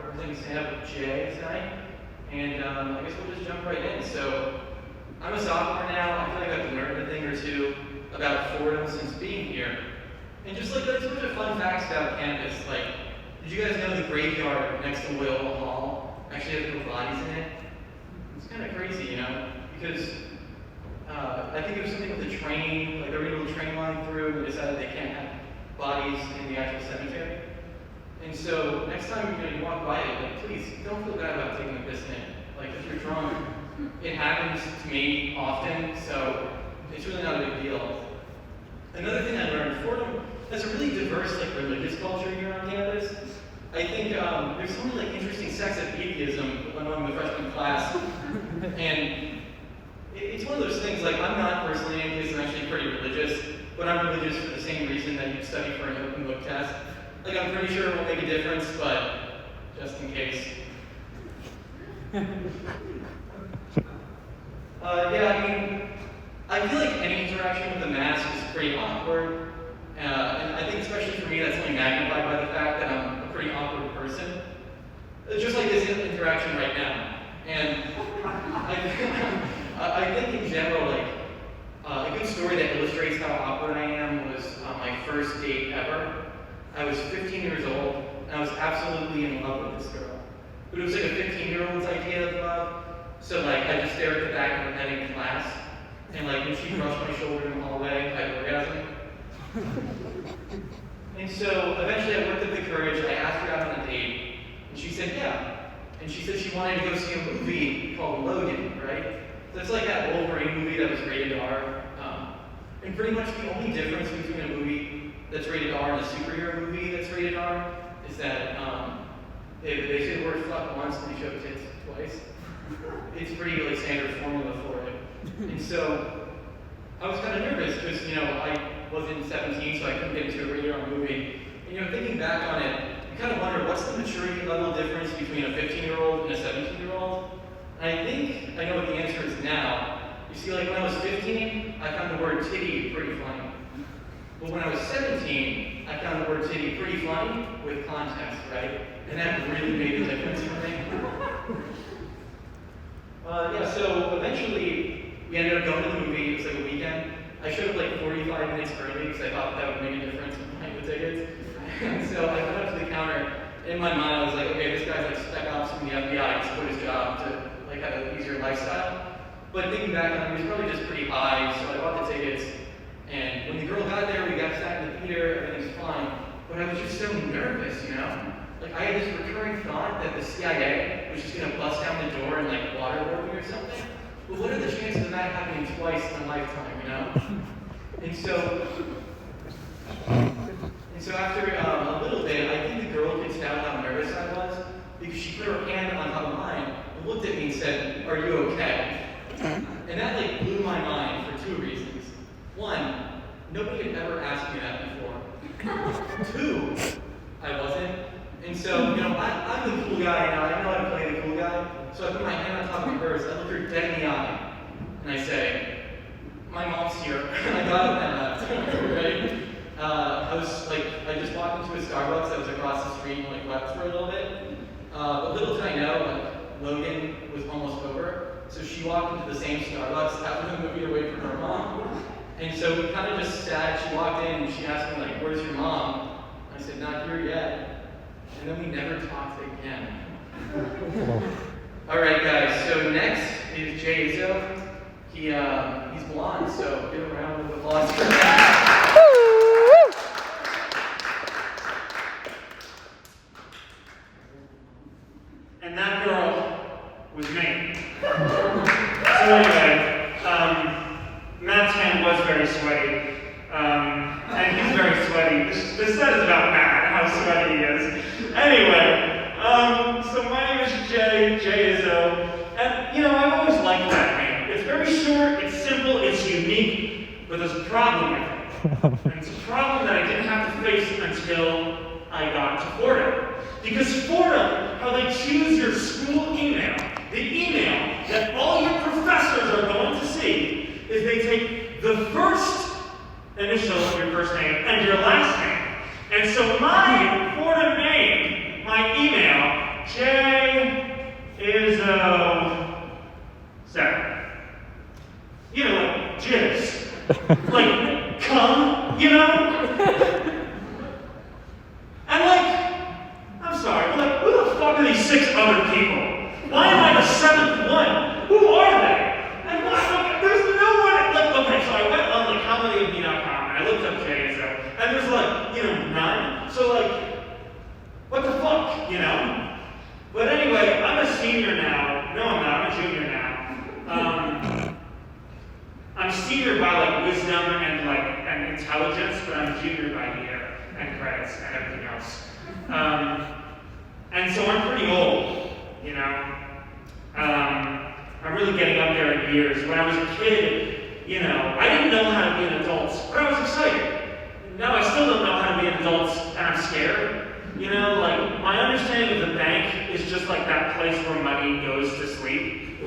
representing Standup with Jay tonight, and I guess we'll just jump right in. So, I'm a sophomore now. I feel like I've learned a thing or two about Fordham since being here. And just like there's a bunch of fun facts about campus. Like, did you guys know the graveyard next to Will Hall actually has little bodies in it? It's kind of crazy, you know, because I think it was something with the train, like there was a little train line through, and they decided they can't have bodies in the actual cemetery. And so next time you walk by it, like, please don't feel bad about taking a piss in it. Like if you're drunk, it happens to me often, so it's really not a big deal. Another thing I learned, Fordham has a really diverse religious culture here on campus. I think there's some really interesting sects of atheism among the freshman class, and it's one of those things. Like I'm not personally an atheist, I'm actually pretty religious, but I'm religious for the same reason that you study for an open book test. Like I'm pretty sure it won't make a difference, but just in case. I feel like any interaction with the mask is pretty awkward, and I think especially for me that's only magnified by the fact that I'm a pretty awkward person. Just like this interaction right now. And I think in general, a good story that illustrates how awkward I am was my first date ever. I was 15 years old, and I was absolutely in love with this girl. But it was like a 15-year-old's idea of love. So I just stared at the back of her head in class, and when she brushed my shoulder in the hallway, I'd orgasm. And so eventually I worked up the courage, I asked her out on a date, and she said yeah. And she said she wanted to go see a movie called Logan, right? So it's like that Wolverine movie that was rated R. And pretty much the only difference between a movie that's rated R and a superhero movie that's rated R is that they say the word fuck once and they show tits twice. It's pretty standard formula for it. And so I was kind of nervous because I wasn't 17, so I couldn't get into a rated R movie. And thinking back on it, you kind of wonder what's the maturity level difference between a 15-year-old and a 17-year-old. And I think I know what the answer is now. You see, when I was 15, I found the word titty pretty funny. But when I was 17, I found the word titty pretty funny with context, right? And that really made a difference for me. So eventually, we ended up going to the movie. It was a weekend. I showed up 45 minutes early because I thought that would make a difference in buying the tickets. And so I went up to the counter. In my mind, I was like, okay, this guy's spec ops from the FBI. He's quit his job to have an easier lifestyle. But thinking back on it, he was probably just pretty high, so I bought the tickets. And when the girl got there, we got sat in the theater, everything was fine. But I was just so nervous, I had this recurring thought that the CIA was just going to bust down the door and waterboard me or something. But what are the chances of that happening twice in a lifetime, And so after a little bit, I think the girl could tell how nervous I was because she put her hand on top of mine and looked at me and said, "Are you okay?" And that blew my mind for two reasons. One, nobody had ever asked me that before. Two, I wasn't. And so, I'm the cool guy, I know how to play the cool guy. So I put my hand on top of hers, I look her dead in the eye, and I say, "My mom's here." I got up and left, right? I just walked into a Starbucks that was across the street and wept for a little bit. But little did I know, Logan was almost over. So she walked into the same Starbucks after the movie away from her mom. And so we kind of just sat, she walked in and she asked me "Where's your mom?" I said, "Not here yet." And then we never talked again. All right, guys, so next is Jay Izzo. He's blonde, so give a round of applause for that. And that girl was me. So anyway, Matt's hand was very sweaty, and he's very sweaty. This set is about Matt, how sweaty he is. Anyway, so my name is Jay Izzo, and I've always liked that name. It's very short, it's simple, it's unique, but there's a problem with it. And it's a problem that I didn't have to face until I got to Fordham. Because Fordham, how they choose your school email, the email that all your professors are going to see, is they take the first initial of your first name and your last name. And so my Fordham name, my email, Like, come, you know? And like, I'm sorry, but like, who the fuck are these 6 other people? Why am I the 7th one? Who are they? And why, like, there's no one, like, okay, so I went on like, how many of me.com, and I looked up Jay, so, and there's like, none. So like, what the fuck, you know? But anyway, I'm a senior now. No, I'm not, I'm a junior now. I'm senior by like wisdom and intelligence, but I'm junior by year and credits and everything else. And so I'm pretty old, you know. I'm really getting up there in years. When I was a kid, I didn't know how to be an adult, but I was excited. Now I still don't know how to be an adult, and I'm scared. Like my understanding of the bank is just like that place where money goes to sleep.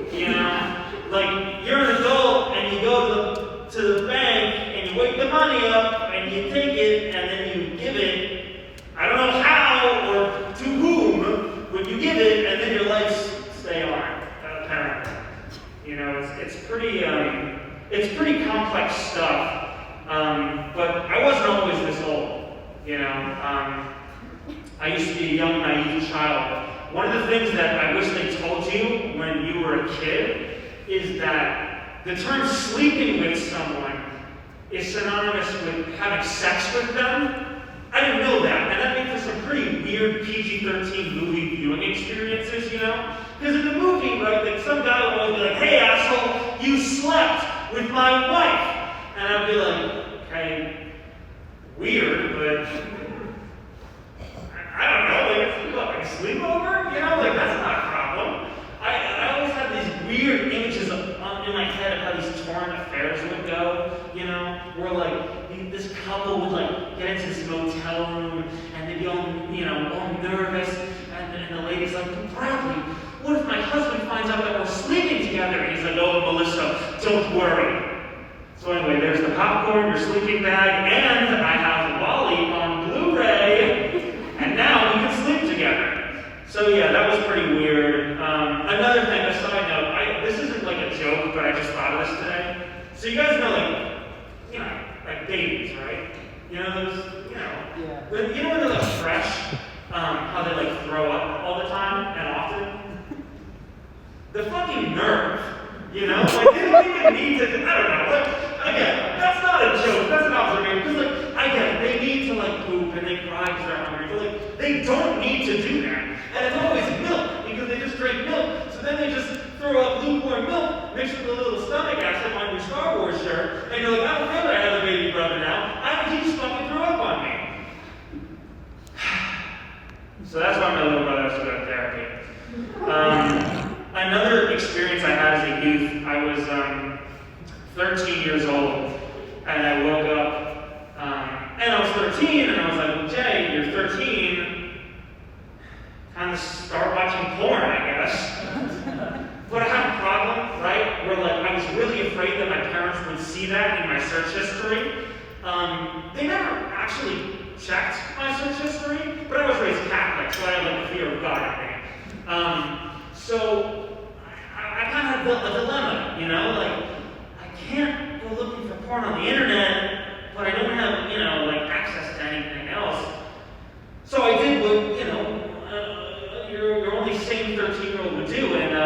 Like you're an adult and you go to the bank and you wake the money up and you take it and then you give it. I don't know how or to whom, but you give it and then your lights stay on. Apparently, it's pretty complex stuff. But I wasn't always this old. I used to be a young, naive child. One of the things that I wish they told you when you were a kid is that the term sleeping with someone is synonymous with having sex with them. I didn't know that, and that makes for some pretty weird PG-13 movie viewing experiences, Because in the movie, right, like some guy would always be like, "Hey, asshole, you slept with my wife." And I'd be like, okay, weird, but I don't know, like a sleepover? Like that's not a problem. I always had these weird images in my head of how these torn affairs would go, where like this couple would like get into this motel room and they'd be all, all nervous, and the lady's like, "Bradley, what if my husband finds out that we're sleeping together?" And he's like, "Oh, Melissa, don't worry." So anyway, there's the popcorn, your sleeping bag, and I have Wally on Blu-ray. And now we can sleep together. So yeah, that was pretty weird. Another thing, a side note, this isn't like a joke, but I just thought of this today. So you guys know like babies, right? Those, Yeah. when they're like fresh, how they like throw up all the time and often? The fucking nerve, like they don't even need to, I don't know, like, again, that's not a joke, that's an observation, because like, I get it, they need to like poop and they cry because they're hungry, but like, they don't need to do that. And it's always milk, because they just drink milk, so then they just throw up lukewarm milk, mixed with a little stomach acid on your Star Wars shirt, and you're like, I don't feel like I have a baby brother now, I think he just fucking threw up on me. So that's why my little brother has to go to therapy. Another experience I had as a youth, I was 13 years old, and I woke up, and I was 13, and I was like, "Well, Jay, you're 13, kind of start watching porn, I guess." But I had a problem, right, where like I was really afraid that my parents would see that in my search history. They never actually checked my search history, but I was raised Catholic, so I had like the fear of God in me. So I kind of had a dilemma, like I can't go looking for porn on the internet, but I don't have, like access to anything else. So I did what, your only sane 13-year-old would do, and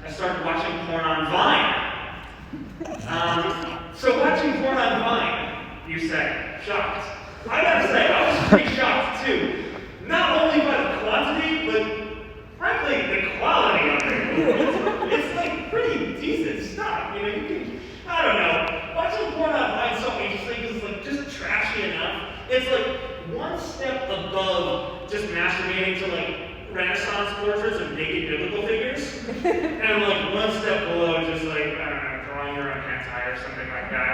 I started watching porn on Vine. So watching porn on Vine, you say, shocked. I gotta say, I was pretty shocked too. Not only by the quantity, but frankly, the quality of it. It's like pretty decent stuff. You can, I don't know. Watching porn on Vine is so interesting because it's like just trashy enough. It's like one step above just masturbating to like Renaissance portraits of naked biblical figures. And like one step below just like, I don't know, drawing your own hentai or something like that.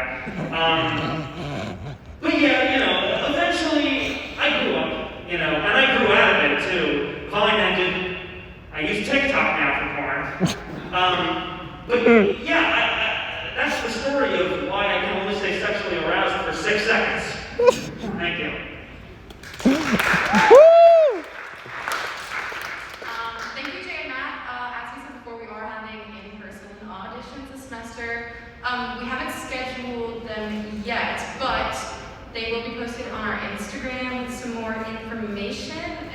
But yeah, eventually I grew up, and I grew out of it too. Vine ended. I use TikTok now for porn. But yeah, that's the story of why I can only stay sexually aroused for 6 seconds. Thank you. Thank you, Jay and Matt. As we said before, we are having in-person auditions this semester. We haven't scheduled them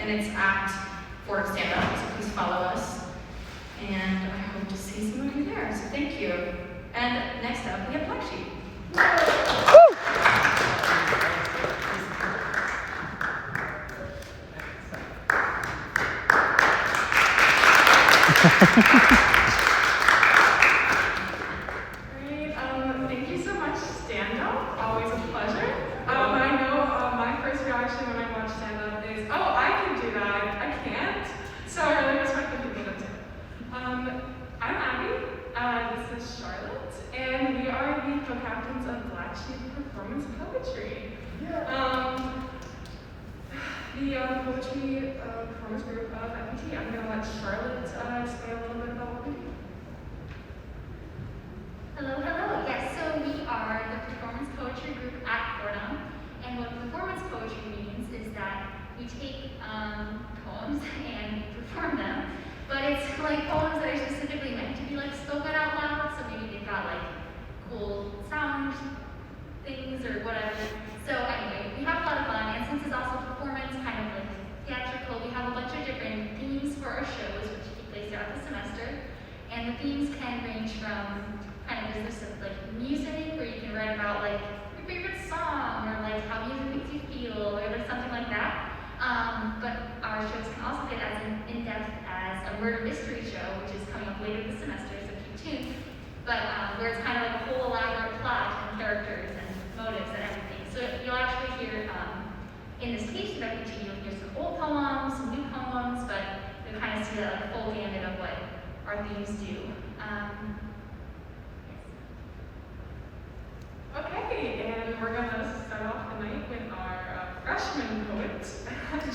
and it's at Fordham Standup, so please follow us. And I hope to see some of you there, so thank you. And next up, we have Black Sheep. Great. Thank you so much, Standup. Always a pleasure. I know my first reaction when I watch Standup is, oh, I can do that. I can't. So I really respect the people that do. I'm Abby. This is Charlotte, and we are the co-captains of Black Sheep Performance Poetry. The poetry performance group of FET. I'm going to let Charlotte explain a little bit about what we do. Hello. Yes, so we are the performance poetry group at Fordham, and what performance poetry means is that we take poems and we perform them, but it's like poems that are specifically meant to be like spoken out loud, so maybe they've got like cool sound things or whatever. So anyway, we have a lot of fun, and since it's also performance, kind of like theatrical, we have a bunch of different themes for our shows, which take place throughout the semester, and the themes can range from kind of business of like music, where you can write about like your favorite song or like how music makes you feel or like something like that. But our shows can also get as in-depth as a murder mystery show, which is coming up later this semester, so keep tuned. But where it's kind of like a whole elaborate plot and characters and motives and everything. So you'll actually hear in this Taste of FET, you'll hear some old poems, some new poems, but you'll kind of see that like full gamut of what our themes do. Okay, and we're going to start off the night with our freshman poet,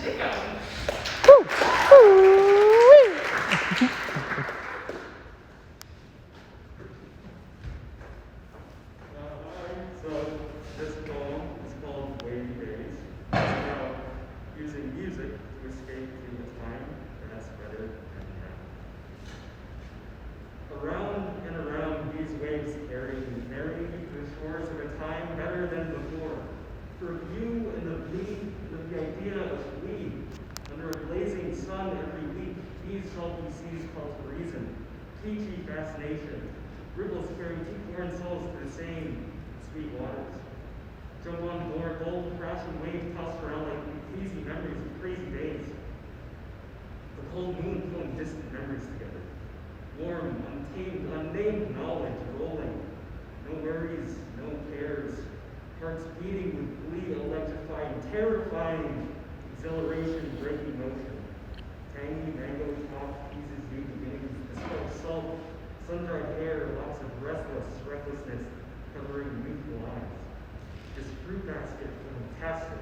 Jacob. So this poem is called Wavy Days. It's about using music to escape through the time that's better than now. Around and around these waves carry merry the shores of a time better than before. For you and the bleed with the idea of we, under a blazing sun every week, these salty seas call to reason, peachy fascination, ripples carry two foreign souls to the same sweet waters. Jump on board, bold crashing waves tossed around like hazy memories of crazy days. The cold moon pulling distant memories together. Warm, untamed, unnamed knowledge rolling. No worries, no cares. Hearts beating with glee, electrifying, terrifying. Exhilaration, breaking motion. Tangy mango top, pieces, new beginnings. The smell of salt, sun-dried hair, lots of recklessness covering youthful eyes. This fruit basket, fantastic.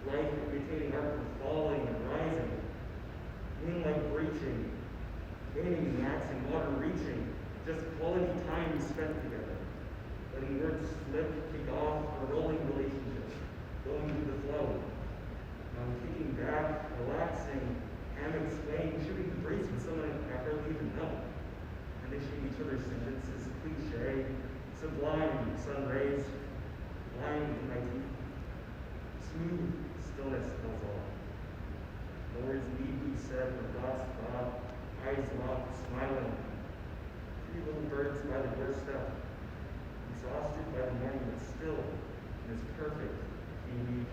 Life imitating art of falling and rising. Moonlight breaching. Gaining, relaxing, water reaching, just quality time spent together. Letting words slip, kick off, a rolling relationship, going with the flow. Kicking back, relaxing, hammock swaying, shooting the breeze with someone I hardly even know. Finishing each other's sentences, cliche, sublime, sun rays, lying in my teeth. Smooth stillness tells all. No words need be said, but thoughts thought. Eyes locked, smiling. Three little birds by the doorstep. Exhausted by the morning, but still in this perfect evening.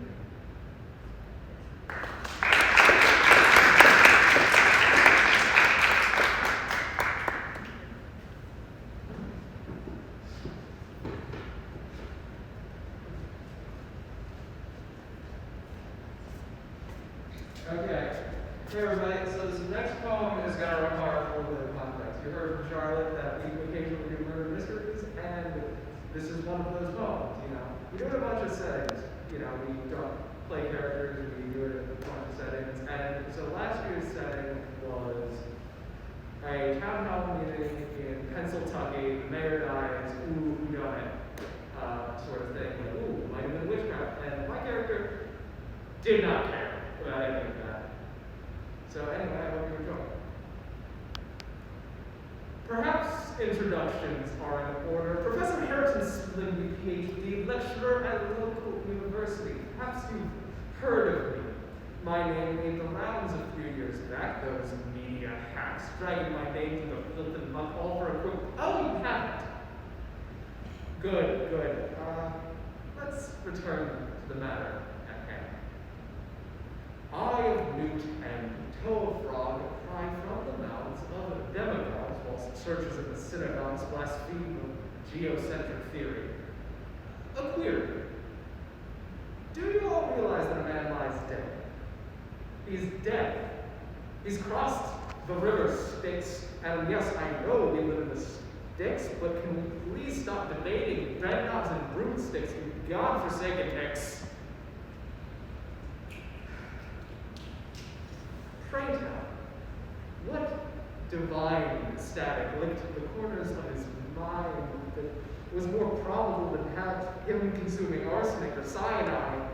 Okay. Hey everybody, so this next poem is going to require a little bit of context. You heard from Charlotte that we occasionally do murder mysteries, and this is one of those poems, you know. We do it in a bunch of settings, you know, we don't play characters, we do it in a bunch of settings, and so last year's setting was a town hall meeting in Pennsylvania, the mayor dies, ooh, who done it, sort of thing, like, ooh, might have been witchcraft, and my character did not care about any of that. So anyway, I hope you enjoy. Perhaps introductions are in order. Professor Harrison Spring, PhD, lecturer at a local university. Perhaps you've heard of me. My name made the rounds a few years back, those media hacks dragging my name to the filth and muck all for a quick, oh, you haven't. Good, good. Let's return to the matter at hand. Eye of newt and toe of frog cry from the mouths of demagogues whilst churches and the synagogues blaspheme of geocentric theory. A query. Do you all realize that a man lies dead? He's dead. He's crossed the river Styx, and yes, I know we live in the Styx, but can we please stop debating bedknobs and broomsticks, you godforsaken hicks? Pray tell, what divine static licked the corners of his mind that was more probable than him consuming arsenic or cyanide?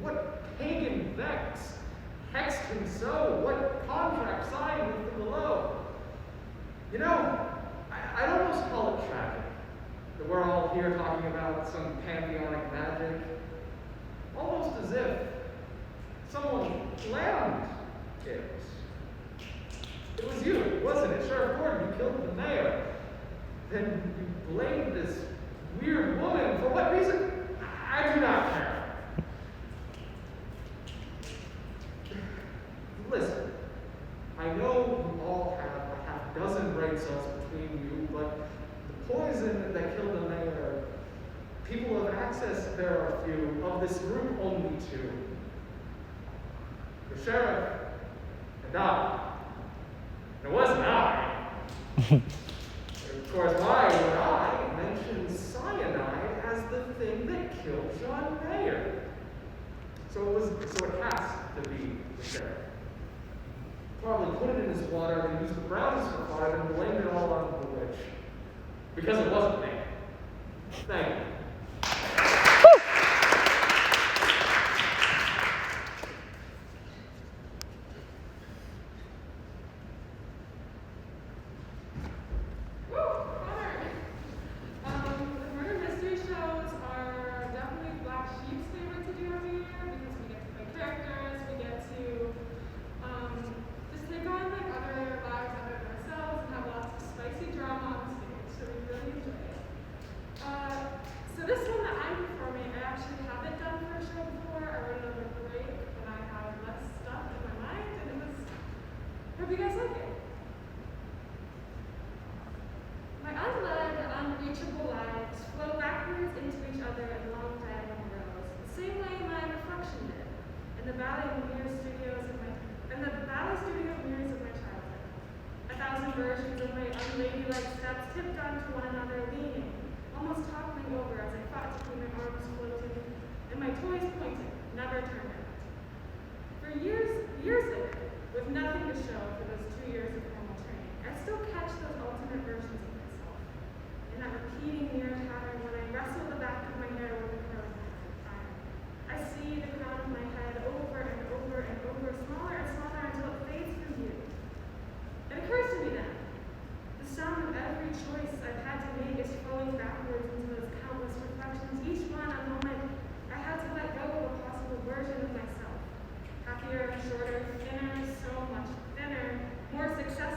What pagan vex hexed him so? What contract signed with the below? You know, I'd almost call it tragic that we're all here talking about some pantheonic magic, almost as if someone planned it. It was you, wasn't it? Sheriff Gordon, you killed the mayor. Then you blamed this weird woman. For what reason? I do not care. Listen, I know you all have a half-dozen brain cells between you, but the poison that killed the mayor, people who have access, there are a few. Of this group, only two. The sheriff and I. It wasn't I. Of course, why would I mention cyanide as the thing that killed John Mayer? So it has to be the sheriff. Probably put it in his water and used the brownies for fire and blamed it all on the witch. Because it wasn't me. Thank you. Hope you guys like it. My unled, unreachable lives flow backwards into each other in long diagonal rows, the same way my reflection did in the ballet studio mirrors of my childhood. 1,000 versions of my unladylike steps tipped onto one another, leaning, almost toppling over as I fought to keep my arms floating and my toys pointing, never turned out. For years later, with nothing to show for those 2 years of formal training, I still catch those alternate versions of myself in that repeating mirror pattern when I wrestle the back of my hair with a curling iron. I see the crown of my head over and over and over, smaller and smaller until it fades from view. It occurs to me then, the sum of every choice I've had to make is flowing backwards into those countless reflections, each one a moment I had to let go of a possible version of myself. Happier, shorter, thinner, so much thinner, more successful.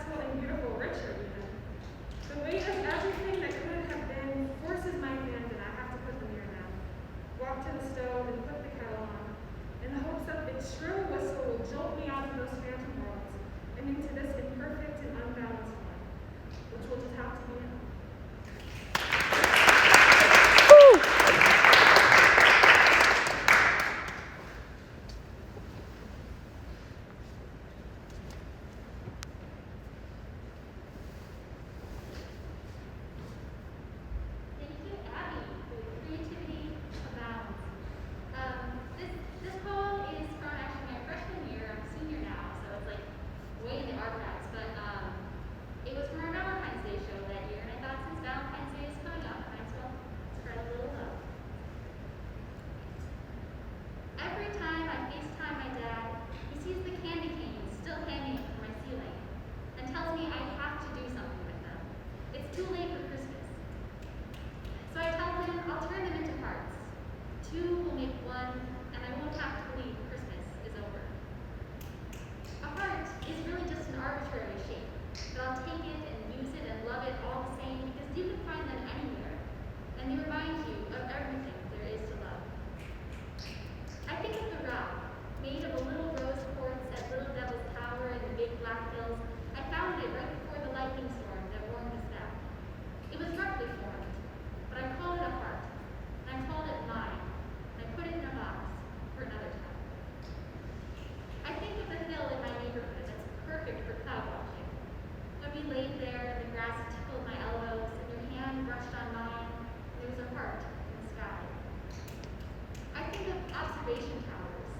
observation towers,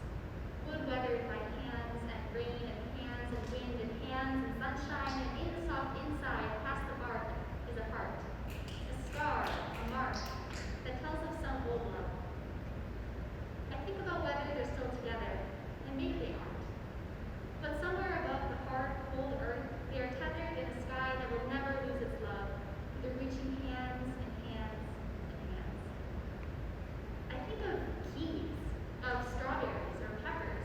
wood weathered by hands and rain and hands and wind and hands and sunshine, and in the soft inside, past the bark, is a heart, a scar, a mark, that tells of some old love. I think about whether they're still together, and maybe they aren't. But somewhere above the hard, cold earth, they are tethered in a sky that will never lose its love, through reaching hands and hands and hands. I think of keys, of strawberries or peppers.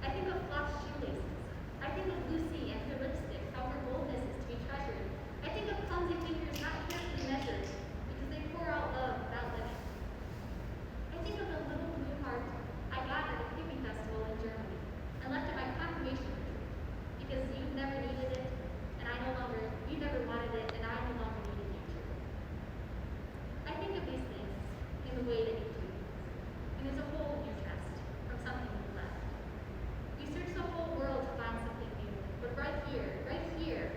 I think of flocked shoelaces. I think of Lucy and her lipstick, how her boldness is to be treasured. I think of clumsy fingers not carefully measured, because they pour out love without limit. I think of the little blue heart I got at a hippie festival in Germany, and left at my confirmation retreat, because you never needed it, and you never wanted it, and I no longer needed you too. I think of these things in the way that you do, and there's a hole in your chest from something you left. We search the whole world to find something new, but right here,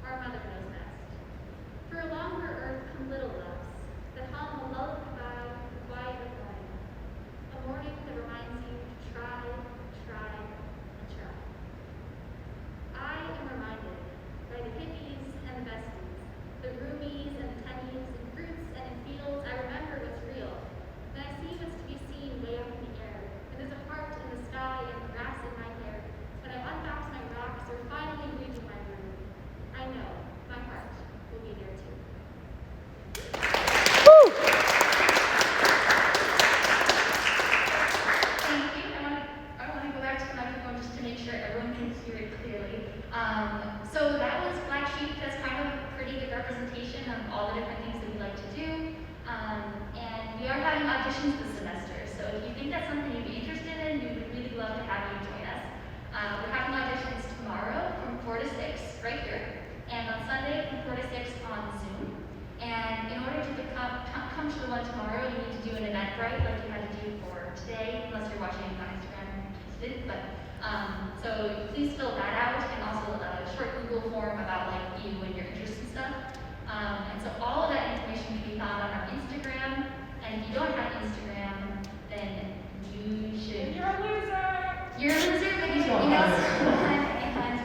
our mother knows best. For a longer earth come little loves, that hum a lullaby, quiet of morning. A morning that reminds you to try, and try. I am reminded by the hippies and the besties, the roomies and the tennies, in fruits and in fields. I remember what's real, and I see what's to be seen way up in the air. And there's a heart in the sky and the grass in my hair. When I unbox my rocks or finally reach my room, I know my heart will be there too. Thank you. I want to go back to the microphone just to make sure everyone can hear it clearly. So that was Black Sheep. That's kind of a pretty good representation of all the different things that we like to do. And we are having auditions this semester. So if you think that's something you'd be interested in, we would really love to have you join us. We're having auditions tomorrow from 4 to 6 right here, and on Sunday from 4 to 6 on Zoom. And in order to come to the one tomorrow, you need to do an Eventbrite like you had to do for today, unless you're watching on Instagram, which you did. But so please fill that out, and also a short Google form about like you and your interests and stuff. And so all of that information can be found on our Instagram. And if you don't have Instagram, then you should. You're a loser! You're a loser, but you should email someone, and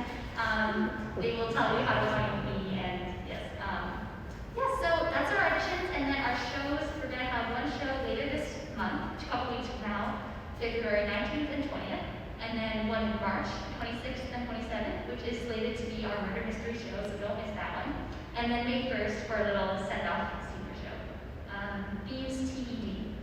they will tell you how to find me. And yes, so that's our auditions, and then our shows. We're gonna have one show later this month, a couple weeks from now, February 19th and 20th, and then one in March 26th and 27th, which is slated to be our murder mystery show, so don't miss that one. And then May 1st for a little send-off senior show. Themes TBD.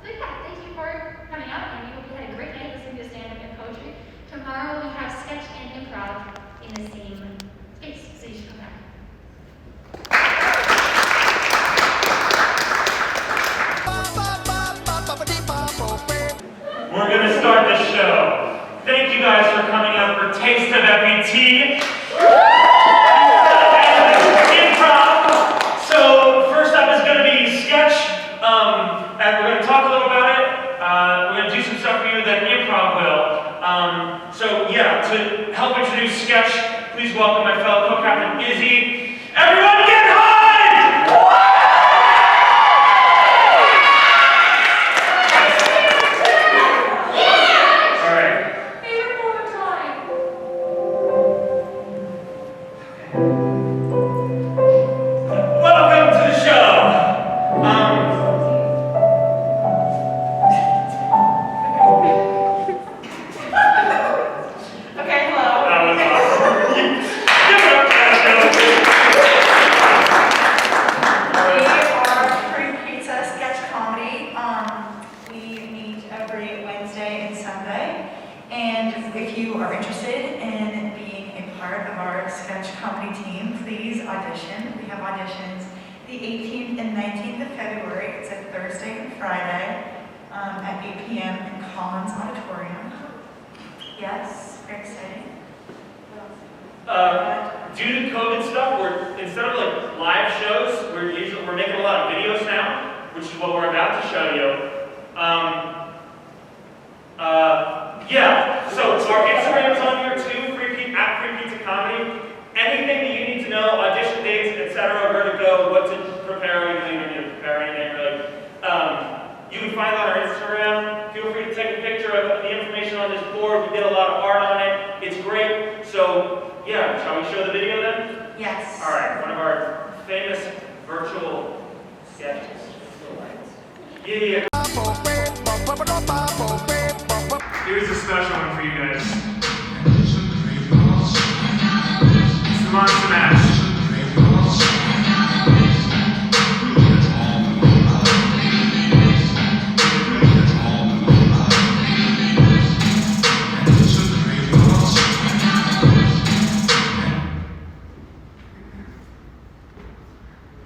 So yeah, thank you for coming out, and we hope you had a great night listening to stand-up and poetry. Tomorrow we have sketch and improv in the same space, so you should come back. We're going to start the show. Thank you guys for coming out for Taste of FET. Improv. So first up is going to be sketch. And we're going to talk a little about it. We're going to do some stuff for you that improv will. So yeah, to help introduce sketch, please welcome my fellow co-captain Izzy. Everyone get high! Due to COVID stuff, instead of like live shows, we're making a lot of videos now, which is what we're about to show you. So our Instagram is on here too, at Free Pizza Comedy. Anything that you need to know, audition dates, etc., where to go, what to prepare, we don't even need to prepare anything really. You can find that on our Instagram. Feel free to to take a picture of the information on this board. We did a lot of art on it. It's great. So, yeah, shall we show the video then? Yes. All right, one of our famous virtual sketches. Yeah. Here's a special one for you guys. It's the Monster Mash.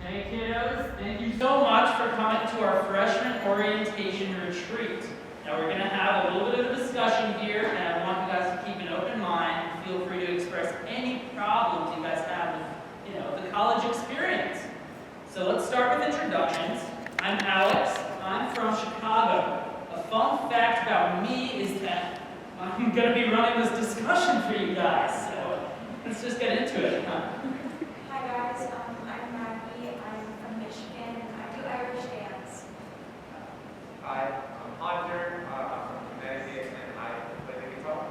Hey kiddos, thank you so much for coming to our freshman orientation retreat. Now we're going to have a little bit of a discussion here, and I want you guys to keep an open mind and feel free to express any problems you guys have with, the college experience. So let's start with introductions. I'm Alex. I'm from Chicago. A fun fact about me is that I'm going to be running this discussion for you guys. So let's just get into it. Hi guys, I'm Maggie. I'm from Michigan and I do Irish dance. Hi, I'm Hunter. I'm from Connecticut and I play the guitar.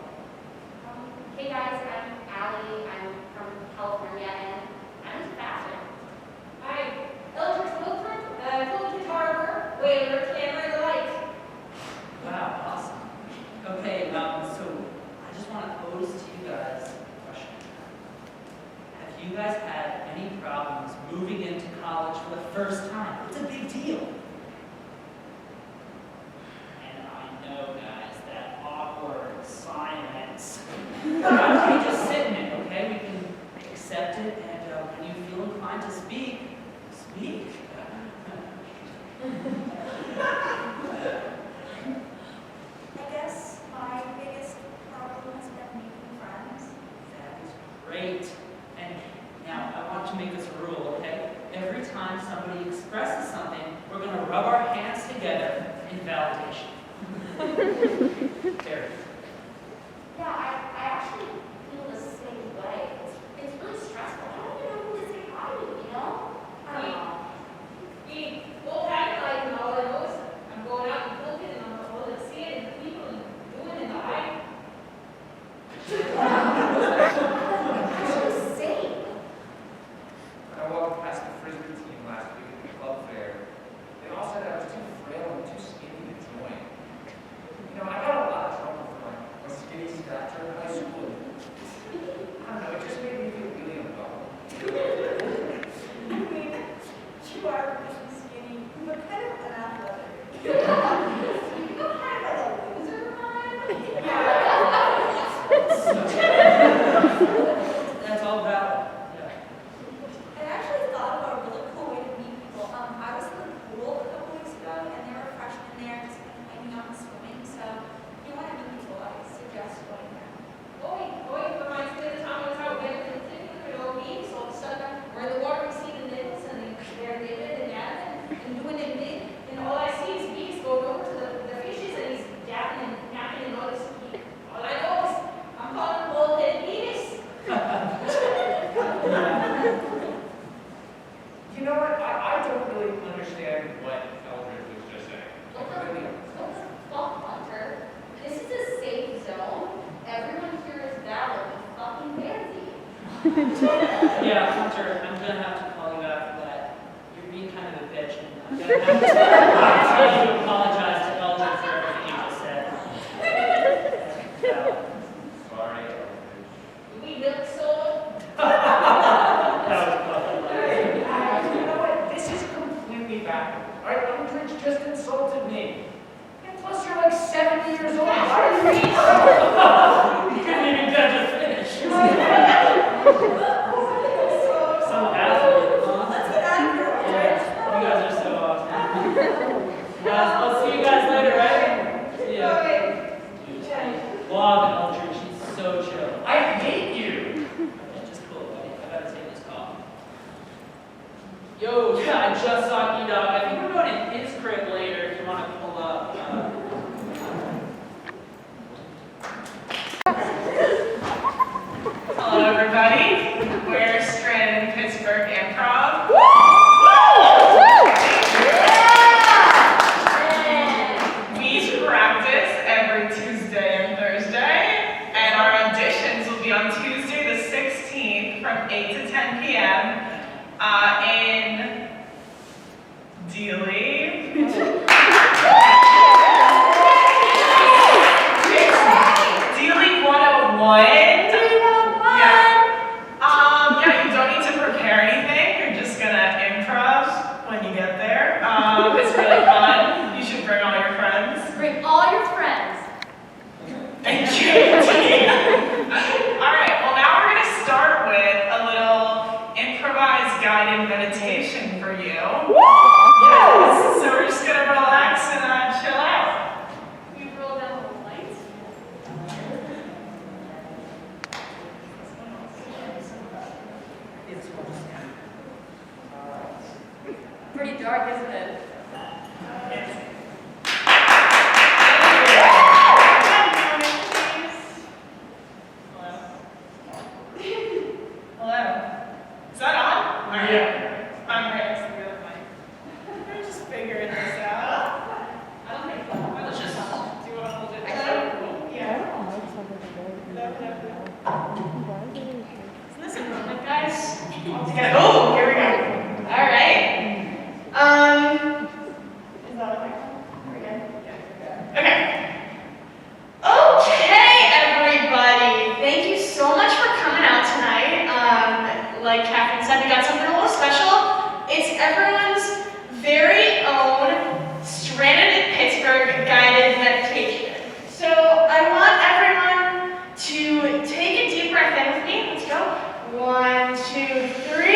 Hey guys, I'm Allie. I'm from California and I'm into fashion. Hi, Eldridge Wilford, full guitar work, whaler, camera, the light. Wow, awesome. Okay, so I just want to pose to you guys a question. Have you guys had any problems moving into college for the first time? It's a big deal. And I know, guys, that awkward silence. You just sit in it, okay? We can accept it, and when you feel inclined to speak, speak. I guess my biggest problem has been making friends. That is great. And now I want to make this a rule, okay? Every time somebody expresses something, we're going to rub our hands together in validation. There. Yeah, I actually feel the same way. It's really stressful. I don't even know who to say hi to, I don't know. Well, like, all I know is I'm going out and looking and I'm all to see it and people and doing it and I. That's insane. When I walked past the Frisbee team last week at the club fair, they all said I was too frail and too skinny to join. I got a lot of trouble for my skinny stature in high school. I don't know, it just made me feel really uncomfortable. You are really skinny, but kind of unathletic. You're kind of a loser, That's all valid. Yeah. I actually thought about a really cool way to meet people. I was in the pool a couple weeks ago, and there were freshmen there just kind of hanging out and swimming. So if you want to meet people, I suggest going there. Going reminds me of the time I was out there in the OB. So all of a sudden, we're in the water, we see the nibbles, and they're David and Adam and doing it big. And all I see is bees going over to the fishes, and he's dabbing and napping and all this. All I know is I'm calling him bullhead penis. You know what? I don't really understand what Eldridge was just saying. What the fuck, Hunter? This is a safe zone. Everyone here is valid and fucking pansy. Yeah, Hunter, I'm going to have to call you out for that. You're being kind of a bitch, and I'm going to have to tell you to apologize to Eldridge for everything you just said. Sorry, Eldridge. We milk soda. That was fucking You know what? This is completely backward. Alright, Eldridge just insulted me. And plus, you're like 70 years old. Why are you eating so? You couldn't even get to finish. Some athlete, huh? Let's get out of here. Yeah, you guys are so awesome. Guys, I'll see you guys later, right? See ya. Wow, Eldridge, she's so chill. I hate you. Okay, just cool, buddy. I gotta take this call. Yo, yeah, I just saw E-Dog. I think we're going in his crib later if you want to pull up. Hello, everybody. We're Strand Pittsburgh Improv. We practice in Dealey. Dealey 101. Yeah, you don't need to prepare anything. You're just gonna improv when you get there. It's really fun. You should bring all your friends. Bring all your friends. Thank you. All right, well now we're gonna start with a little improvised guided meditation for you. Yes, so we're just gonna relax and chill out. We roll down the lights. Pretty dark, isn't it? Hello. Is that on? All right. Yeah. I'm ready to go. We're just figuring this out. I don't think so. Let's just. Do you want to hold it? Yeah. Isn't this a moment, guys? All together. Oh, here we go. All right. Is that okay? We're good? Yeah. Okay. Okay, everybody. Thank you so much for coming out tonight. Like Catherine said, we got something a little special. It's everyone's very own Stranded in Pittsburgh guided meditation. So I want everyone to take a deep breath in with me. Let's go. 1, 2, 3.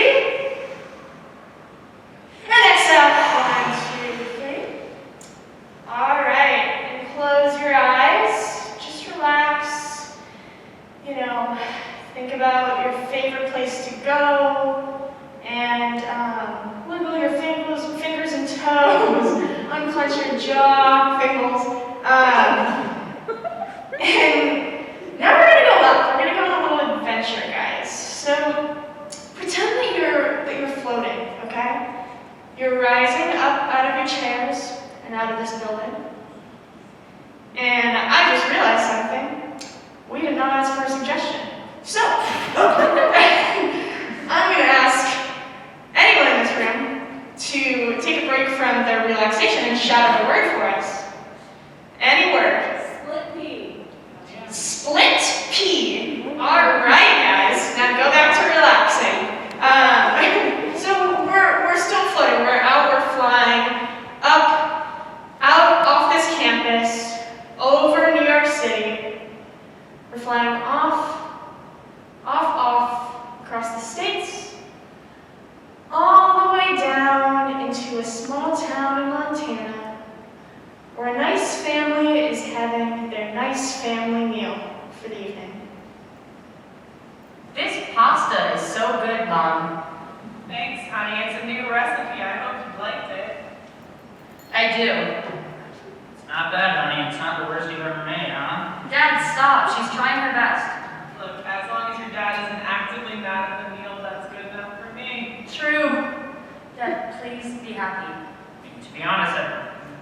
And exhale. 1, 2, 3. All right. And close your eyes. Just relax. You know, think about your favorite place to go. And wiggle your fingers and toes. Unclench your jaw, fingers. And now we're gonna go up. We're gonna go on a little adventure, guys. So pretend that you're floating, okay? You're rising up out of your chairs and out of this building. And I just realized something. We did not ask for a suggestion. So I'm gonna ask anyone in this room to take a break from their relaxation and shout out a word for us. Any word. Split pea. Split pea. All right, guys. Now go back to relaxing. So we're still floating. We're out. We're flying out off this campus over New York City. We're flying off across the states, all the way down into a small town in Montana, where a nice family is having their nice family meal for the evening. This pasta is so good, Mom. Thanks, honey. It's a new recipe. I hope you liked it. I do. It's not bad, honey. It's not the worst you've ever made, huh? Dad, stop. She's trying her best. Look, as long as your dad isn't actively mad at the meal, that's good enough for me. True. Dad, please be happy. To be honest,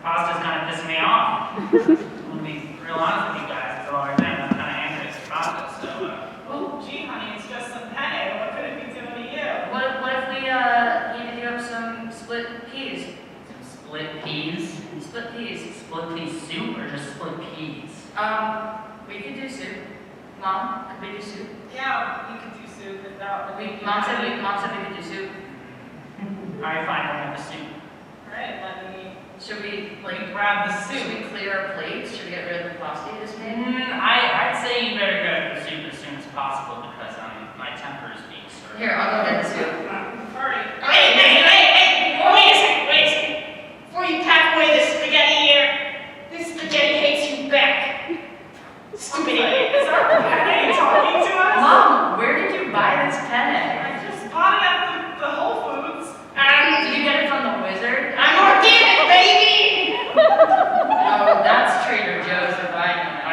pasta's kind of pissing me off. I'm gonna be real honest with you guys. It's all I think. I'm kind of angry at this pasta, so, Oh, gee, honey, it's just some penne. What could it be doing to you? What if we handed you up some split peas? some split peas. Split peas. Split pea soup or just split peas? We could do soup. Mom, could we do soup? Yeah, we could do soup if that would be Mom said we could do soup. Alright, fine, I'll have the soup. Alright, let me Should we grab the should soup. we clear our plates? Should we get rid of the pasta you just made? I'd say you better go to the soup as soon as possible because my temper is being served. Here, I'll go get the soup. Alright. Wait a second. Before you pack away this spaghetti here, this spaghetti hates you back. Stupid idiot. Is our penne talking to us? Mom, where did you buy this penne? I just bought it at the Whole Foods. Did you get it from the wizard? I'm organic, baby! Oh, that's Trader Joe's if I know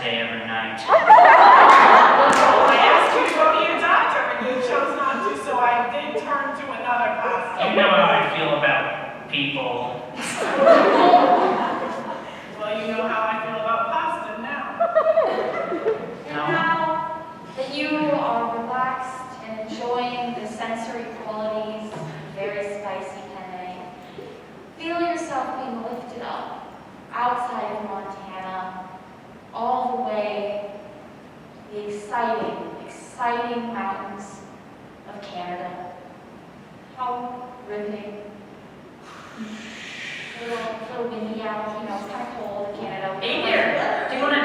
cafe every night. I asked you to go to your doctor and you chose not to, so I did turn to another pasta. You know how I feel about people. Well, you know how I feel about pasta now. And now that you are relaxed and enjoying the sensory qualities of very spicy penne, feel yourself being lifted up outside of Montana, all the way to the exciting mountains of Canada. How riveting. A little windy out, you know, it's kind of cold in Canada. Hey there, do you want $1?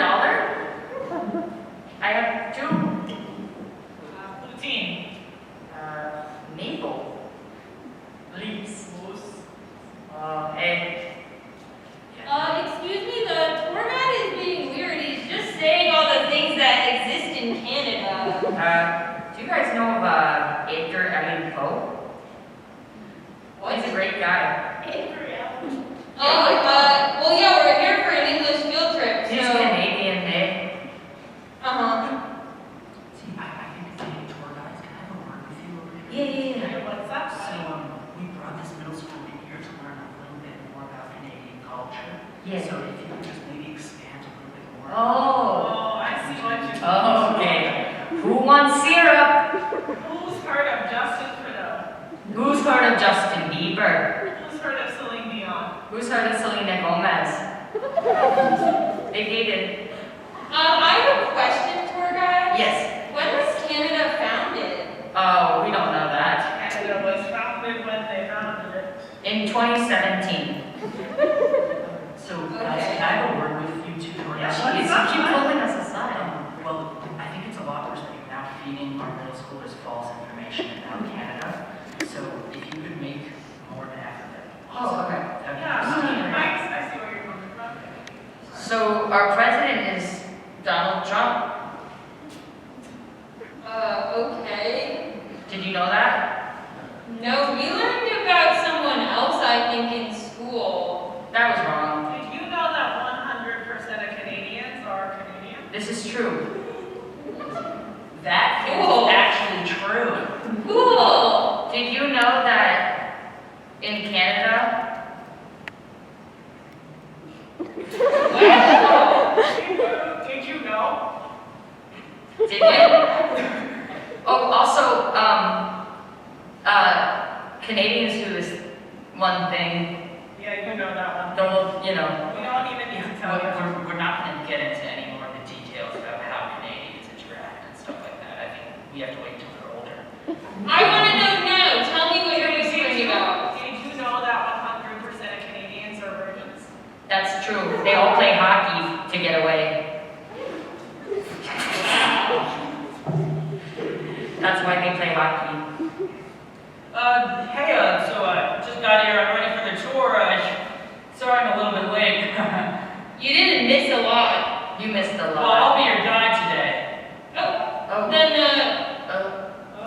I have 2. Poutine. Maple. Leaves. Egg. Excuse me, the tour guide is being weird. He's just saying all the things that exist in Canada. Do you guys know of Edgar Allan Poe? He's a great guy. Well, yeah, we're here for an English field trip, so. He's Canadian, eh? See, I think it's any tour guides. Can I have a word with you over here? Yeah. What's up? So, we brought this middle school here to learn a little bit more about Canadian culture. Yeah. So if you could just maybe expand a little bit more. Oh. I see what you're doing. Okay. Who wants syrup? Who's heard of Justin Trudeau? Who's heard of Justin Bieber? Who's heard of Celine Dion? Who's heard of Selena Gomez? They dated. I have a question, tour guide. Yes. When was Canada founded? Oh, we don't know that. Canada was founded when they founded it. In 2017. So, guys, can I have a word with you two? Yeah, you keep pulling us aside. Well, I think it's a lot worse that you're now feeding our middle schoolers false information about Canada. So, if you could make more of an effort. Oh, okay. That'd be Yeah, awesome. I see where you're coming from. So our president is Donald Trump. Okay. Did you know that? No, we learned about someone else, I think, in school. That was wrong. Did you know that 100% of Canadians are Canadian? This is true. That is Cool. actually true. Cool. Did you know that in Canada? Did you know? Did you? Oh, also, Canadians do this one thing. Yeah, you know that one. Don't, you know. We don't even need to tell you. We're not going to get into any more of the details about how Canadians interact and stuff like that. I think we have to wait till they're older. I want to know now. Tell me what you're whispering about. Did you know that 100% of Canadians are virgins? That's true. They all play hockey to get away. That's why they play hockey. Hey, so I just got here. I'm ready for the tour. Sorry I'm a little bit late. You didn't miss a lot. You missed a Well, lot. I'll be your guide today. Oh. Then,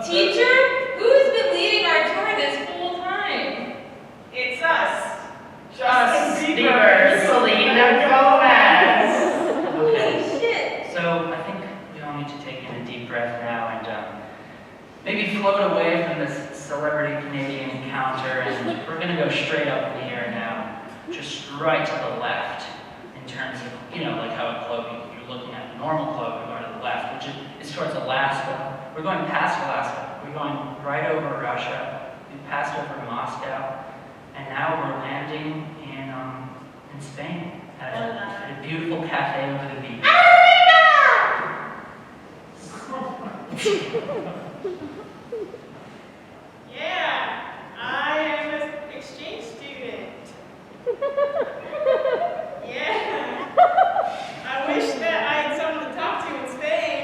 teacher, who's been leading our tour this whole time? It's us. Justin Bieber, Selena Gomez. Okay. Shit. So I think we all need to take in a deep breath now and maybe float away from this celebrity Canadian encounter, and we're gonna go straight up in the air now, just right to the left, in terms of, you know, like how a globe, you're looking at a normal globe, we're going to the left, which is towards Alaska. We're going past Alaska, we're going right over Russia, we passed over Moscow, and now we're landing in Spain, at a beautiful cafe over the beach. Yeah, I am an exchange student. Yeah. I wish that I had someone to talk to in Spain.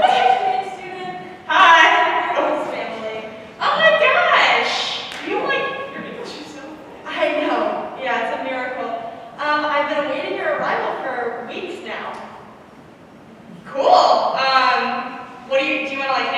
Exchange student. Hi. Rose family. Oh my gosh! You like your English is so I know. Yeah, it's a miracle. I've been awaiting your arrival for weeks now. Cool. Do you want to like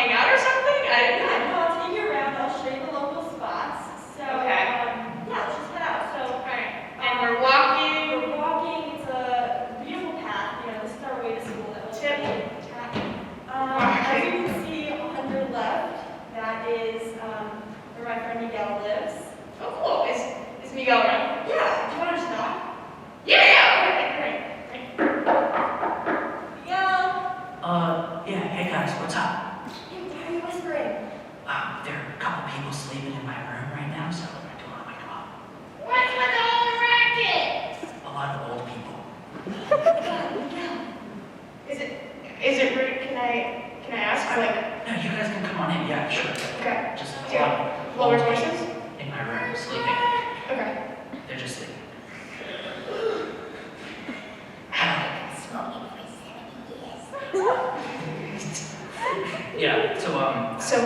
Is it rude? Can I ask, like, No, you guys can come on in. Yeah, sure. okay, Just yeah, lower voices? in my room, sleeping. Okay. They're just sleeping. Yeah, so, So,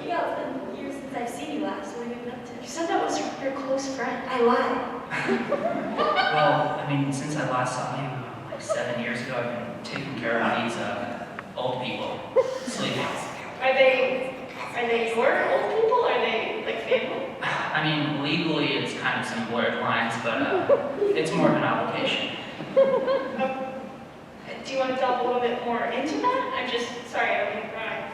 Yeah, it's been years since I've seen you last. What have you been up to? you said that was your close friend. I lied. well, I mean, since I last saw you, like 7 years ago, I've been taking care of these, old people sleeping. Are they your old people? Are they, like, family? I mean, legally, it's kind of some blurred lines, but, it's more of an obligation. Do you want to delve a little bit more into that? I'm just, sorry, I don't mean to pry.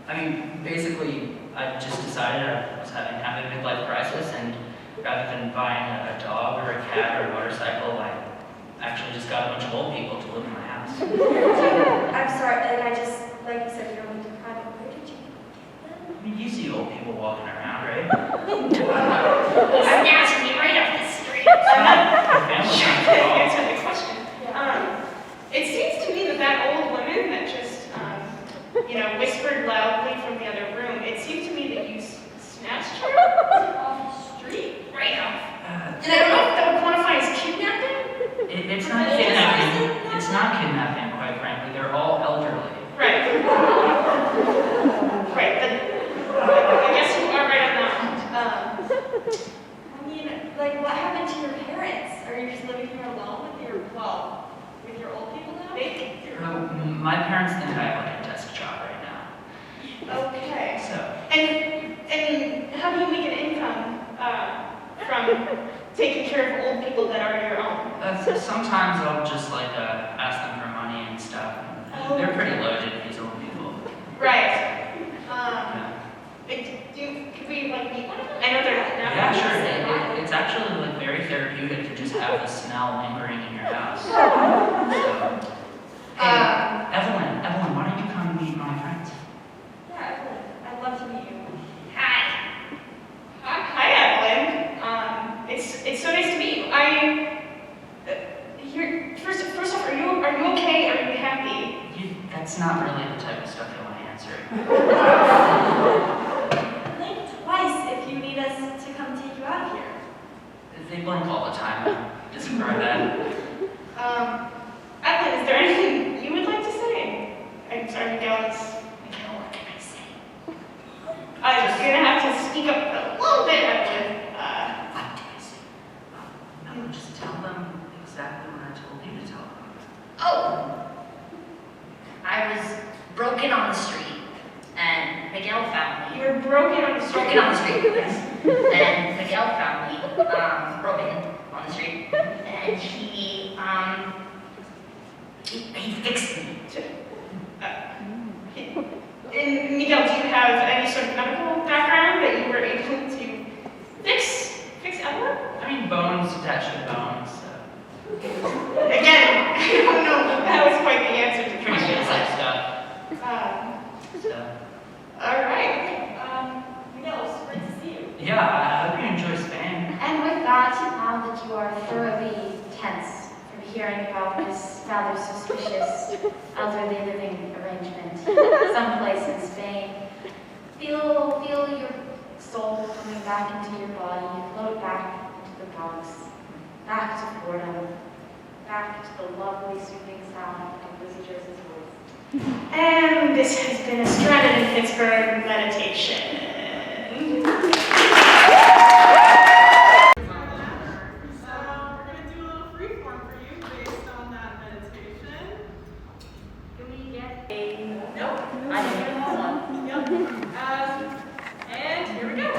I mean, basically, I just decided I was having kind of a midlife crisis, and rather than buying a dog or a cat or a motorcycle, I actually just got a bunch of old people to live in my house. I'm sorry, like you said, you're going to private. Where did you get them? I mean, you see old people walking around, right? Snatch me right off the street. My family's Sure, not at all. answer the question. It seems to me that old woman that just, whispered loudly from the other room, it seems to me that you snatched her off the street. Right off. And I don't know if that would quantify as kidnapping. It's not kidnapping. It's not kidnapping, quite frankly. They're all elderly. Right. Right, but I guess you are right on that one. What happened to your parents? Are you just living here alone with your old people now? My parents think I have like a desk job right now. Okay. So, And how do you make an income from taking care of old people that are your own? sometimes I'll just like ask them for money and stuff. They're pretty loaded, these old people. Right. Yeah. Could we like meet one of them? I know they're not. Yeah, sure. It's actually like very therapeutic to just have the smell lingering in your house. So, hey, Evelyn, why don't you come meet my friends? Yeah, Evelyn. I'd love to meet you. Hi, Evelyn. It's so nice to meet you. First off, are you okay? Are you happy? That's not really the type of stuff you want to answer. Blink twice if you need us to come take you out of here. They blink all the time. Just ignore that. Evelyn, is there anything you would like to say? I'm sorry, Miguel. What can I say? You're gonna have to speak up a little bit, Evelyn. What can I say? No, just tell them exactly what I told you to tell them. Oh, I was broken on the street, and Miguel found me. You were broken on the street. Broken on the street, yes. And Miguel found me, broken on the street, and he fixed me. And Miguel, do you have any sort of medical background that you were able to fix Evelyn? I mean, bones attached to bones. Again, I don't know if that was quite the answer to the Pretty question. basic stuff. So, All right. Miguel, it's great to see you. yeah, I hope you enjoy Spain. And with that, now that you are thoroughly tense from hearing about this rather suspicious elderly living arrangement someplace in Spain, feel your soul coming back into your body, float back into the Bronx, back to Florida, back to the lovely soothing sound of Lizzie Jersey's voice. And this has been a Stranded in Pittsburgh meditation. And here we go.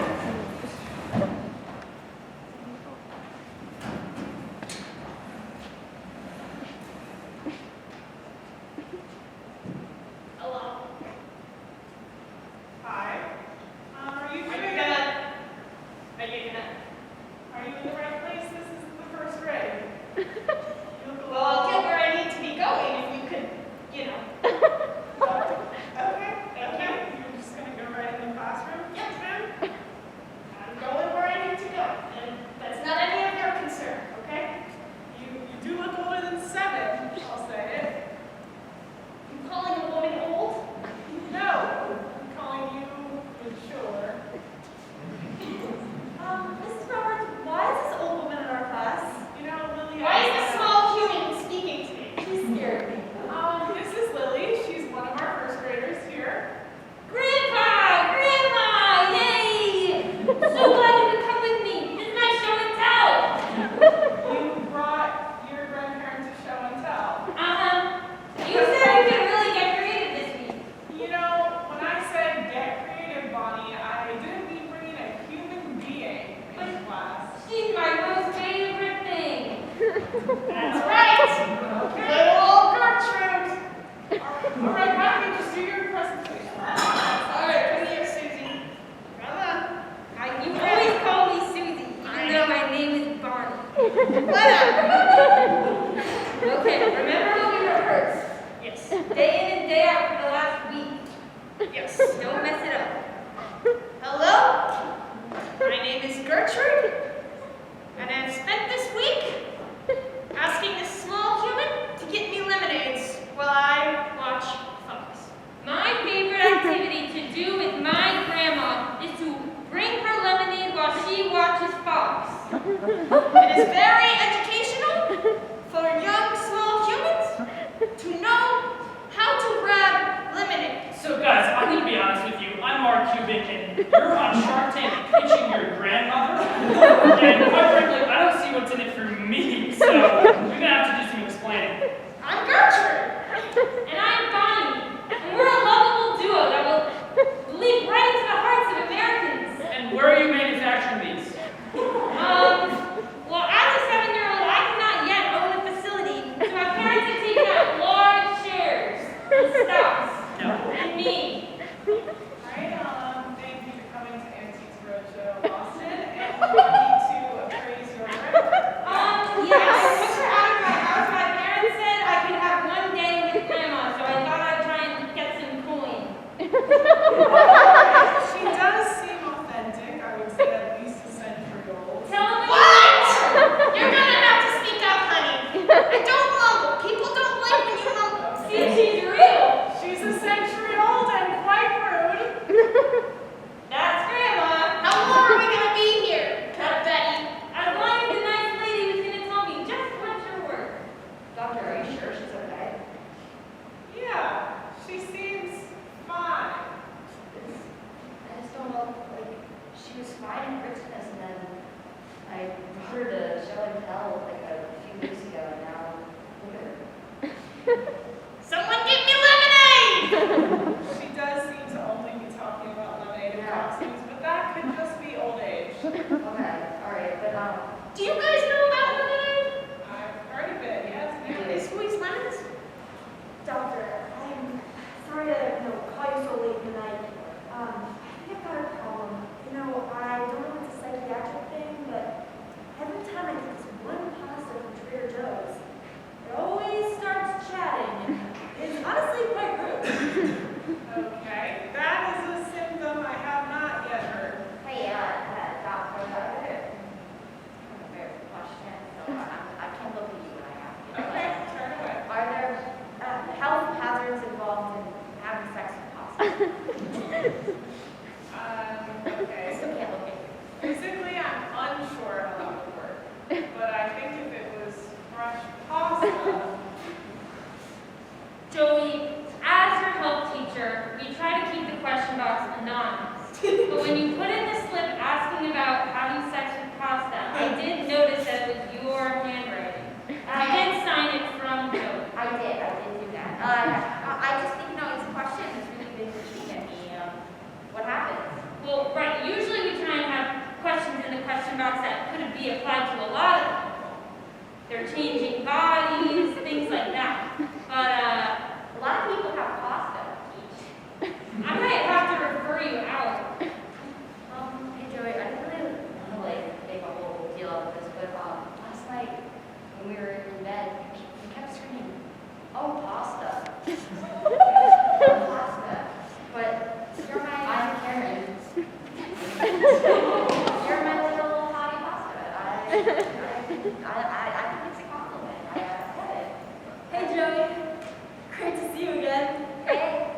Hello. Hi. That's right. Little Gertrude. All right, Patty, just do your presentation. All right, come here, Susie. Come on. You always call me Susie, even though my name is Barney. Whatever. Okay, remember what we rehearsed? Yes. Day in and day out for the last week. Yes. Don't mess it up. Hello. My name is Gertrude, and I've spent this week asking this small human to get me lemonades while I watch Fox. My favorite activity to do with my grandma is to bring her lemonade while she watches Fox. It is very educational for young small humans to know how to grab lemonade. So guys, I'm gonna be honest with you. I'm Mark Cubic, and you're on Shark Tank pitching your grandmother. And quite frankly, I don't see what's in it for me. So you're gonna have to do some explaining. I'm Gertrude. And I'm Bonnie, and we're a lovable duo that will leap right into the hearts of Americans. And where are you manufacturing these? Well, as a 7-year-old, I cannot yet own a facility, so my parents have taken out large shares in stocks. No. And me. Alright, thank you for coming to Antiques Roadshow Boston, and we need to praise your grandmother. Yes, I took her out of my house. My parents said I could have one day with Grandma, so I thought I'd try and get some coin. She does seem authentic, I would say at least a century old. Tell me What? You're gonna have to speak up, honey. And don't mumble. People don't like when you mumble. See, she's real. She's a century old and quite rude. That's Grandma. How long are we gonna be here, Betty? As long as the nice lady was going to tell me just what you're worth. Doctor, are you sure she's okay? Yeah, she seems fine. I just don't know, like, she was fine in Christmas, and then I brought her to show and tell, like, a few weeks ago, and now look at her. Someone give me lemonade! She does seem to only be talking about lemonade and costumes, but that could just be old age. Okay, alright, but, Do you guys know about lemonade? I've heard of it, yes. Do they squeeze lemons? Doctor, I'm sorry to, call you so late in the night. I think I've got a problem. I don't know if it's a psychiatric thing, but every time I get this one pasta from Trader Joe's, it always starts chatting, and it's honestly quite rude. Okay, that is a symptom I have not yet heard. hey, doctor, I have a very question, so I can't look at you when I ask you. Okay, turn away. Are there health hazards involved in having sex with pasta? Okay. I still can't look at you. Physically, I'm unsure how that would work, but I think if it was fresh pasta, Joey, as your health teacher, we try to keep the question box anonymous. But when you put in the slip asking about having sex with pasta, I did notice that it was your handwriting. You did sign it from Joey. I did do that. I just think, his question has really been repeating at me. What happened? Well, right, usually we try and have questions in the question box that could be applied to a lot of people. They're changing bodies, things like that. But, A lot of people have pasta. I might have to refer you out. Hey Joey, I didn't really want to make a whole deal out of this, but last night when we were in bed, we kept screaming, "Oh, pasta!" Oh, pasta. But I'm Karen. You're my little hottie pasta. I think it's a compliment. I love it. Hey, Joey. Great to see you again. Hey.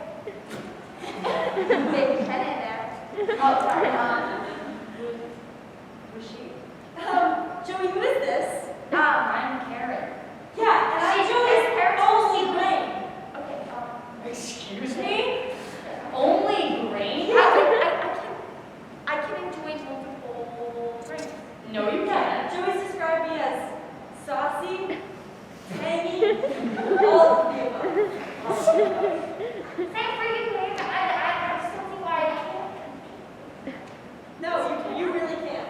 Baby, head in there. Oh, sorry. Was she? Joey, who is this? I'm Karen. Yeah, and I'm Joey's only brain. Okay, Excuse me? only grain? I can enjoy multiple drinks. No, you can't. Joey's described me as saucy, tangy, all of the above. Same for you, babe. I still think I can't. No, you really can't.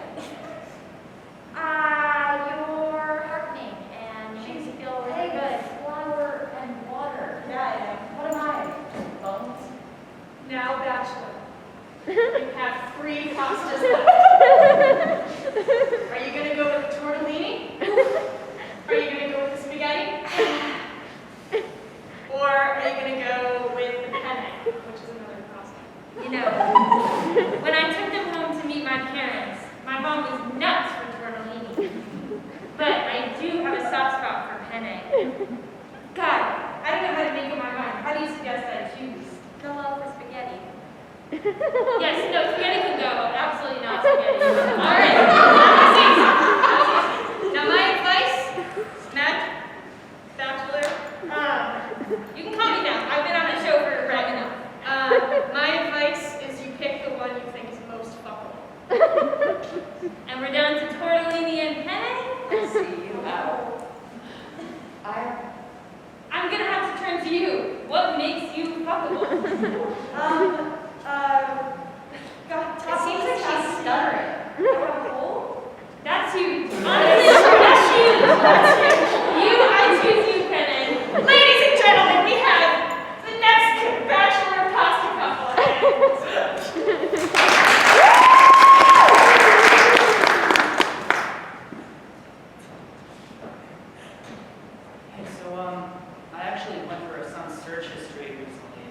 You're heartening and You have 3 pastas left. Are you going to go with the tortellini? Are you going to go with the spaghetti? Or are you going to go with the penne, which is another pasta? You know, when I took them home to meet my parents, my mom was nuts for tortellini. But I do have a soft spot for penne. God, I don't know how to make up my mind. How do you suggest I choose? Go well for spaghetti. Yes, no, spaghetti can go. Absolutely not spaghetti. All right. Now my advice, Matt, Bachelor, you can call me now. I've been on a show for long enough. my advice is you pick the one you think is most fuckable. And we're down to tortellini and penne. I see you out. I'm gonna have to turn to you. What makes you fuckable? It seems like she's stuttering. That's you. Honestly, that's you. That's you. I choose you, Brennan. Ladies and gentlemen, we have the next bachelor pasta couple. Hey, so, I actually went for some search history recently.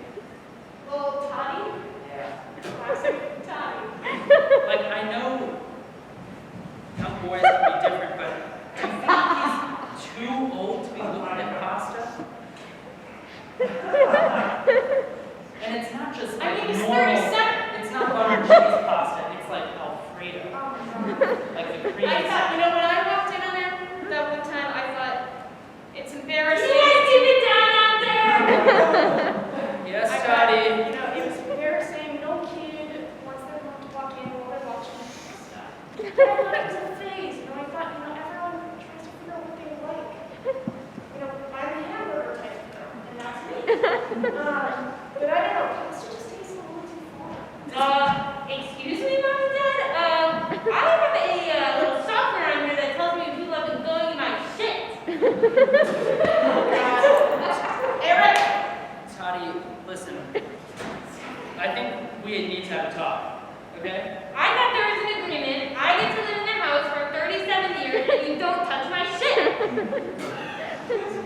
Well, Toddy? Yeah. Classic Toddy. Like, I know young boys can be different, but do you think he's too old to be looking at pasta? And it's not just I like mean, he's normal, 37. it's not butter and cheese pasta, it's like Alfredo. Oh my God. Like the cream. I thought, you know, when I walked in on him that one time, I thought, it's embarrassing. You guys keep it down out there. Yes, I thought, Toddy. you know, it was embarrassing. No kid wants their mom to walk in while they're watching stuff. But I thought it was a phase. You know, I thought, you know, everyone tries to figure out what they like. You know, I'm a hamburger type of girl, and that's me. But I don't know, pasta just tastes a little too far. Excuse me, Mom and Dad? I have a little software on here that tells me if people have been going in my shit. Eric! Toddy, listen. I think we need to have a talk, okay? I thought there was an agreement. I get to live in the house for 37 years and you don't touch my shit.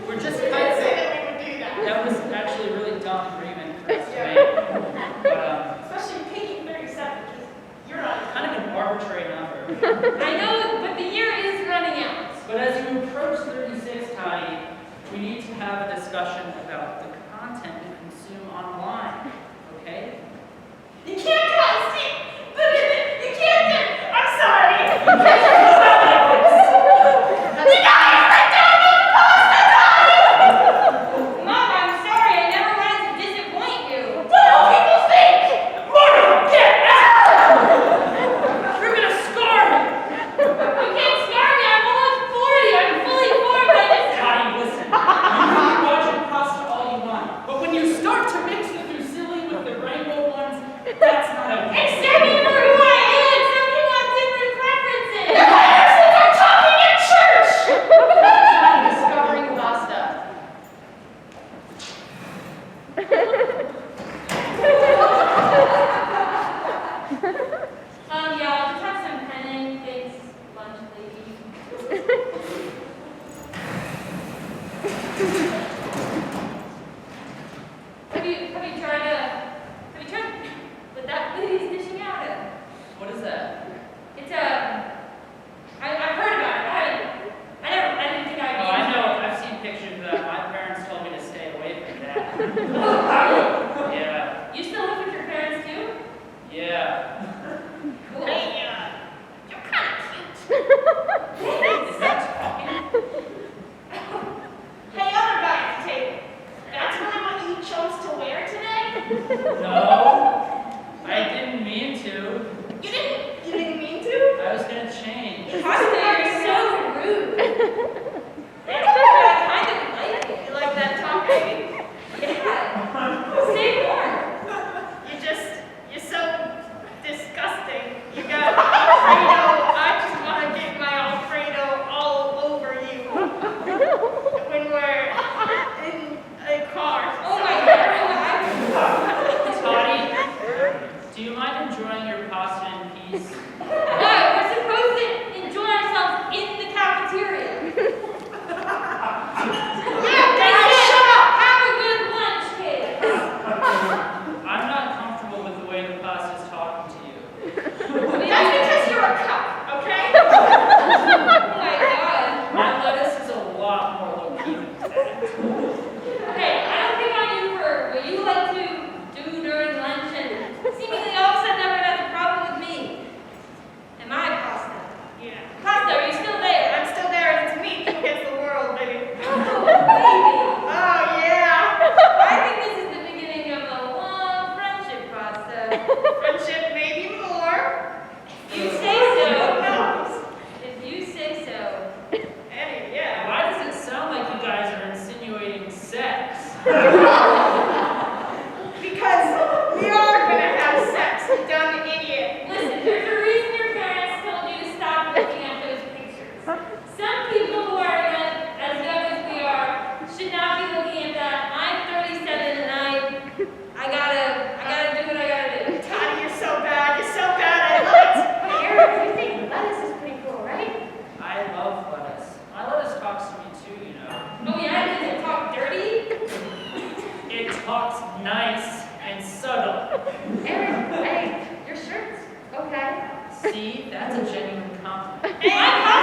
We're just You kind did of, say that we would do that. that was actually a really dumb agreement for us to Yeah. make. But, Especially picking 37, because you're not. kind of an arbitrary number. I know, but the year is running out. But as you approach 36, Toddy, we need to have a discussion about the content you consume online, okay? You can't call Steve! You can't do I'm sorry! You got me freaked out about the pasta, Toddy! Mom, I'm sorry. I never wanted to disappoint you. What do people think? Mona, get out! You're gonna scar me! You can't scar me. I'm almost 40. I'm fully formed. I just... Toddy, listen. You can keep watching pasta all you want, but when you start to mix the fusilli with the rainbow ones, that's not okay. Accept me for who I am. Some people have different preferences. They're talking at church! I'm discovering pasta. Yeah, I'll just have some penne. Thanks, lunch lady. Have you tried what that lady's dishing out of? What is that? It's I've heard about it. I didn't think I'd be. Oh, I know. I've seen pictures of that. My parents told me to stay away from that. Yeah. You still live with your parents too? Yeah. Cool. Hey, you're kind of cute. Is that talking? Hey, other guy at the table. That's really what you chose to wear today? No. I didn't mean to. You didn't mean to? I was gonna change. Pasta, you're so rude. I kind of like it. You like that talk, baby? Yeah. you instead. Okay, I don't pick on you for what you like to do during lunch and seemingly all of a sudden never has a problem with me. Am I pasta? Yeah. Pasta, are you still there? I'm still there, and it's me against the world, baby. Oh, baby. Oh, yeah. I think this is the beginning of a long friendship, Pasta. Friendship, maybe more. If you say so. Who knows? If you say so. Hey, yeah. Why does it sound like you guys are insinuating sex? Because we are gonna have sex, you dumb idiot. Listen, there's a reason your parents told you to stop looking at those pictures. Some people who are as young as we are should not be looking at that. I'm 37 and I gotta do what I gotta do. Tati, you're so bad. You're so bad. I love it. Hey, Eric, you think lettuce is pretty cool, right? I love lettuce. My lettuce talks to me too, you know. Oh yeah, does it talk dirty? It talks nice and subtle. Eric, hey, your shirt's okay. See, that's a genuine compliment. I'm